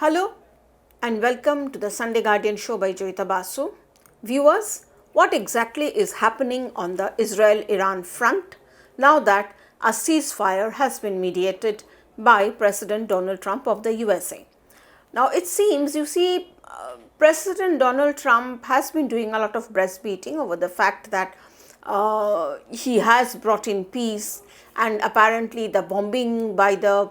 Hello and welcome to the Sunday Guardian show by Joyeeta Basu. Viewers, what exactly is happening on the Israel-Iran front now that a ceasefire has been mediated by President Donald Trump of the USA? Now it seems, President Donald Trump has been doing a lot of breastbeating over the fact that he has brought in peace, and apparently the bombing by the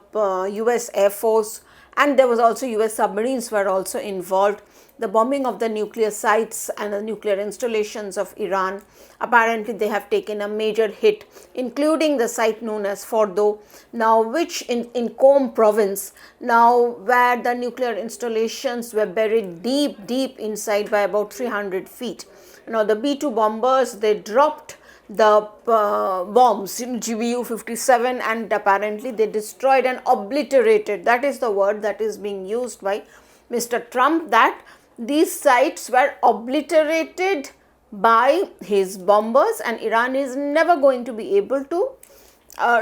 US Air Force, and there was also US submarines were also involved. The bombing of the nuclear sites and the nuclear installations of Iran, apparently they have taken a major hit, including the site known as Fordo, now which in Qom province, now where the nuclear installations were buried deep inside by about 300 feet. Now the B-2 bombers, they dropped the bombs in GBU-57 and apparently they destroyed and obliterated, that is the word that is being used by Mr. Trump, that these sites were obliterated by his bombers and Iran is never going to be able to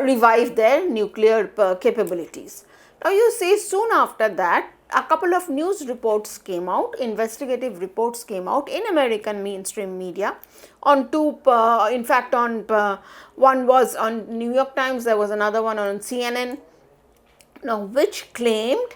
revive their nuclear capabilities. Now you see, soon after that a couple of news reports came out, investigative reports came out in American mainstream media on two, one was on New York Times, there was another one on CNN, now which claimed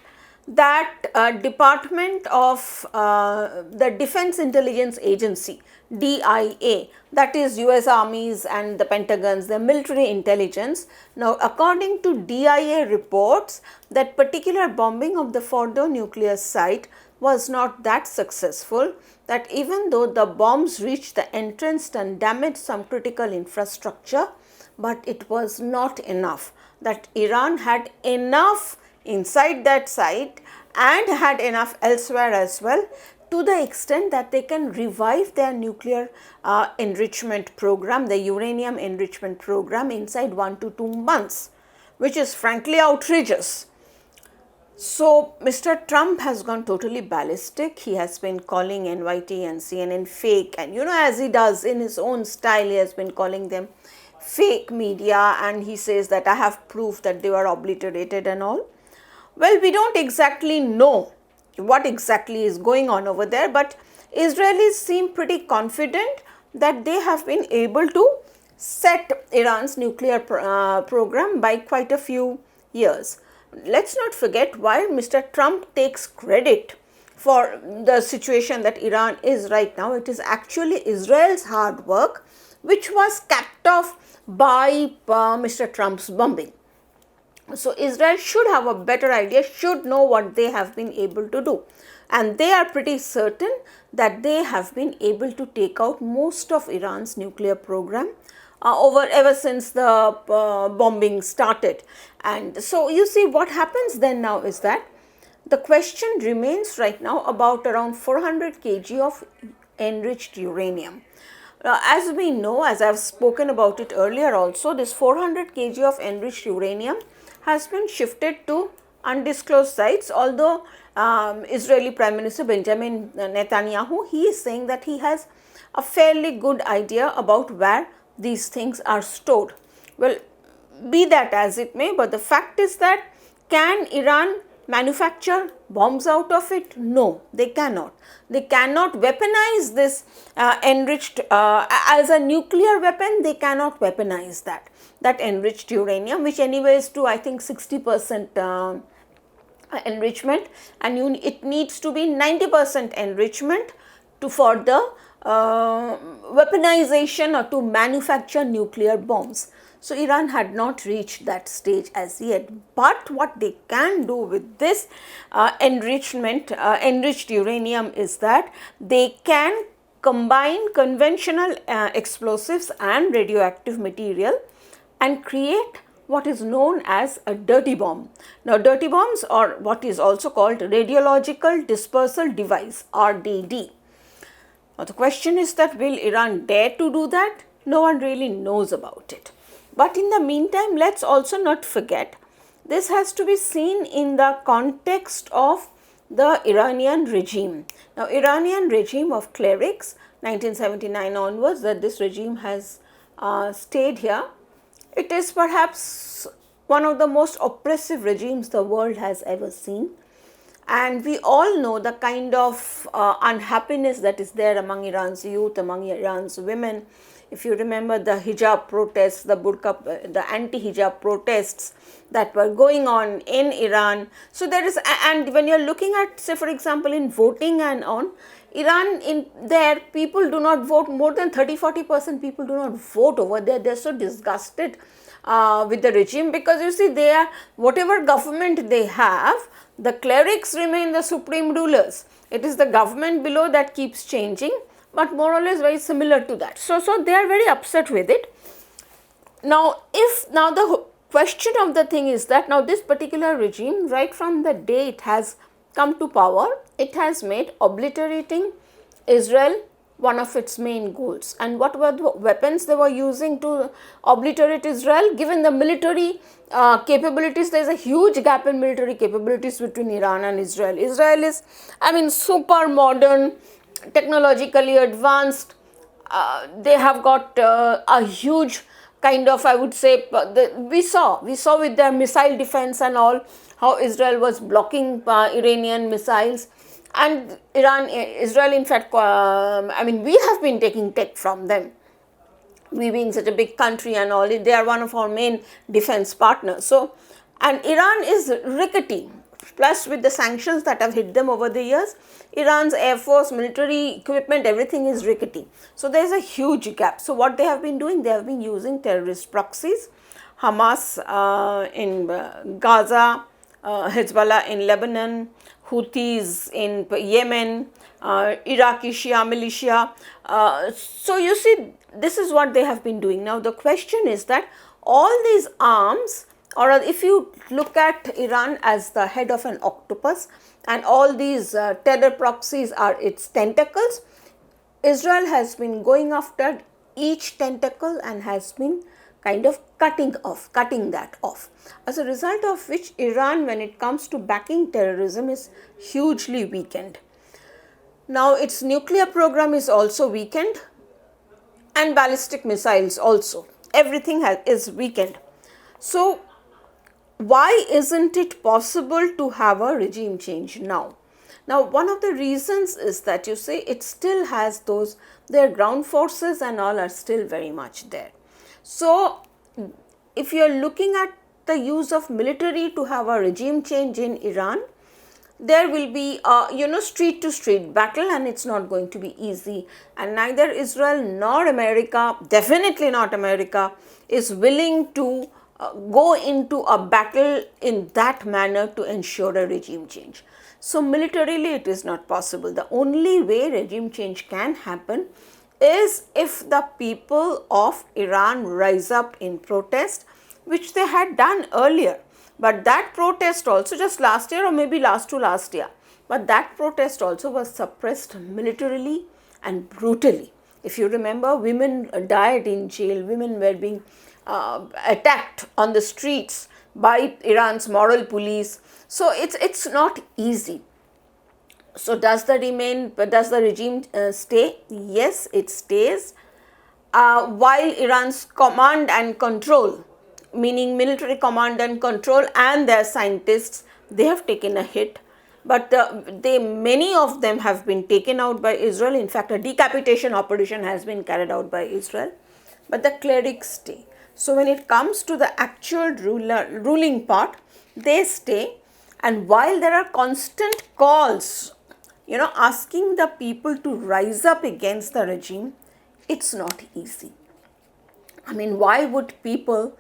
that Department of the Defense Intelligence Agency, DIA, that is US Armies and the Pentagons, the military intelligence. Now according to DIA reports, that particular bombing of the Fordo nuclear site was not that successful, that even though the bombs reached the entrance and damaged some critical infrastructure, but it was not enough, that Iran had enough inside that site and had enough elsewhere as well, to the extent that they can revive their nuclear enrichment program, the uranium enrichment program, inside 1 to 2 months, which is frankly outrageous. So Mr. Trump has gone totally ballistic. He has been calling NYT and CNN fake, and as he does in his own style, he has been calling them fake media, and he says that I have proof that they were obliterated and all. Well, we don't exactly know what exactly is going on over there, but Israelis seem pretty confident that they have been able to set Iran's nuclear program by quite a few years. Let's not forget, while Mr. Trump takes credit for the situation that Iran is right now, it is actually Israel's hard work which was capped off by Mr. Trump's bombing. So Israel should have a better idea, should know what they have been able to do, and they are pretty certain that they have been able to take out most of Iran's nuclear program ever since the bombing started. And so you see, what happens then now is that the question remains right now about around 400 kg of enriched uranium. As we know, as I have spoken about it earlier also, this 400 kg of enriched uranium has been shifted to undisclosed sites, although Israeli Prime Minister Benjamin Netanyahu, he is saying that he has a fairly good idea about where these things are stored. Well, be that as it may, but the fact is that, can Iran manufacture bombs out of it? No, they cannot. They cannot weaponize this enriched as a nuclear weapon. They cannot weaponize that enriched uranium, which anyway is to, I think, 60% enrichment, and it needs to be 90% enrichment for the weaponization or to manufacture nuclear bombs. So Iran had not reached that stage as yet, but what they can do with this enriched uranium is that they can combine conventional explosives and radioactive material and create what is known as a dirty bomb. Now dirty bombs, or what is also called radiological dispersal device, RDD. Now the question is that, will Iran dare to do that? No one really knows about it. But in the meantime, let's also not forget, this has to be seen in the context of the Iranian regime. Now Iranian regime of clerics, 1979 onwards, that this regime has stayed here. It is perhaps one of the most oppressive regimes the world has ever seen. And we all know the kind of unhappiness that is there among Iran's youth, among Iran's women. If you remember the hijab protests, the burqa, the anti-hijab protests that were going on in Iran. So there is, and when you're looking at, say for example, in voting and on, Iran, in there, people do not vote. More than 30-40% people do not vote over there. They're so disgusted with the regime, because you see, they are, whatever government they have, the clerics remain the supreme rulers. It is the government below that keeps changing, but more or less very similar to that. So they are very upset with it. Now, the question of the thing is that now this particular regime, right from the day it has come to power, it has made obliterating Israel one of its main goals. And what were the weapons they were using to obliterate Israel? Given the military capabilities, there is a huge gap in military capabilities between Iran and Israel. Israel is, I mean, super modern, technologically advanced. They have got a huge kind of, I would say, we saw with their missile defense and all, how Israel was blocking Iranian missiles. And Israel, in fact, I mean, we have been taking tech from them. We being such a big country and all, they are one of our main defense partners. So, and Iran is rickety. Plus, with the sanctions that have hit them over the years, Iran's air force, military equipment, everything is rickety. So, there is a huge gap. So, what they have been doing, they have been using terrorist proxies, Hamas in Gaza, Hezbollah in Lebanon, Houthis in Yemen, Iraqi Shia militia. So you see, this is what they have been doing. Now the question is that all these arms, or if you look at Iran as the head of an octopus, and all these terror proxies are its tentacles, Israel has been going after each tentacle and has been kind of cutting that off. As a result of which, Iran, when it comes to backing terrorism, is hugely weakened. Now its nuclear program is also weakened, and ballistic missiles also. Everything is weakened. So why isn't it possible to have a regime change now? Now, one of the reasons is that you say it still has those, their ground forces and all are still very much there. So, if you are looking at the use of military to have a regime change in Iran, there will be a street to street battle, and it's not going to be easy. And neither Israel nor America, definitely not America, is willing to go into a battle in that manner to ensure a regime change. So militarily it is not possible. The only way regime change can happen is if the people of Iran rise up in protest, which they had done earlier. But that protest also, just last year or maybe last year, but that protest also was suppressed militarily and brutally. If you remember, women died in jail, women were being attacked on the streets by Iran's moral police. So it's not easy. So does the regime stay? Yes, it stays. While Iran's command and control, meaning military command and control and their scientists, they have taken a hit. But many of them have been taken out by Israel. In fact, a decapitation operation has been carried out by Israel. But the clerics stay. So when it comes to the actual ruling part, they stay. And while there are constant calls, asking the people to rise up against the regime, it's not easy. I mean, why would people,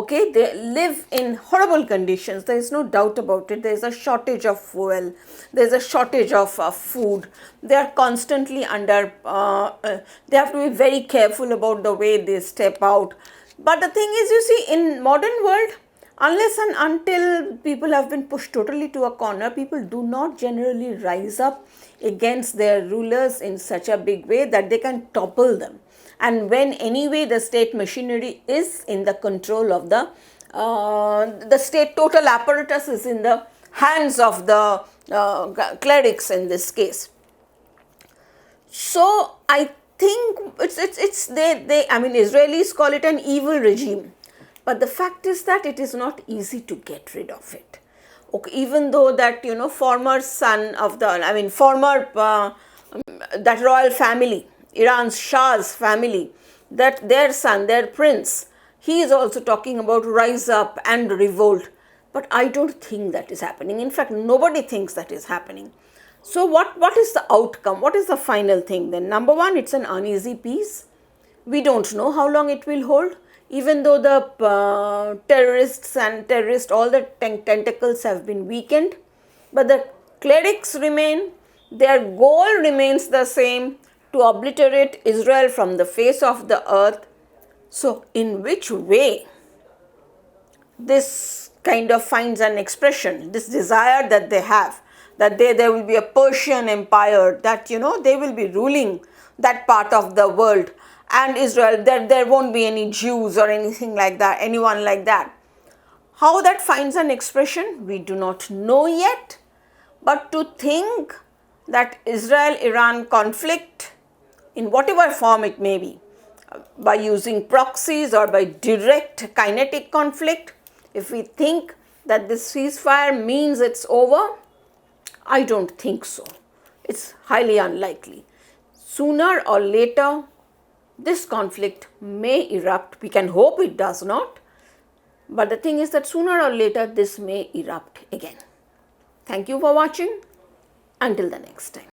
they live in horrible conditions. There is no doubt about it. There is a shortage of fuel. There is a shortage of food. They are constantly under, they have to be very careful about the way they step out. But the thing is, you see, in modern world, unless and until people have been pushed totally to a corner, people do not generally rise up against their rulers in such a big way that they can topple them. And when anyway the state machinery is in the control of the state, total apparatus is in the hands of the clerics in this case. So I think I mean, Israelis call it an evil regime. But the fact is that it is not easy to get rid of it. Okay, even though that, former son of the, former, that royal family, Iran's Shah's family, that their son, their prince, he is also talking about rise up and revolt. But I don't think that is happening. In fact, nobody thinks that is happening. So what is the outcome? What is the final thing then? Number one, it's an uneasy peace. We don't know how long it will hold, even though the all the tentacles have been weakened, but the clerics remain. Their goal remains the same, to obliterate Israel from the face of the earth. So in which way this kind of finds an expression, this desire that they have, that there will be a Persian empire, that they will be ruling that part of the world, and Israel, there won't be any Jews or anything like that, anyone like that. How that finds an expression, we do not know yet. But to think that Israel-Iran conflict, in whatever form it may be, by using proxies or by direct kinetic conflict, if we think that this ceasefire means it's over, I don't think so. It's highly unlikely. Sooner or later, this conflict may erupt. We can hope it does not. But the thing is that sooner or later, this may erupt again. Thank you for watching. Until the next time.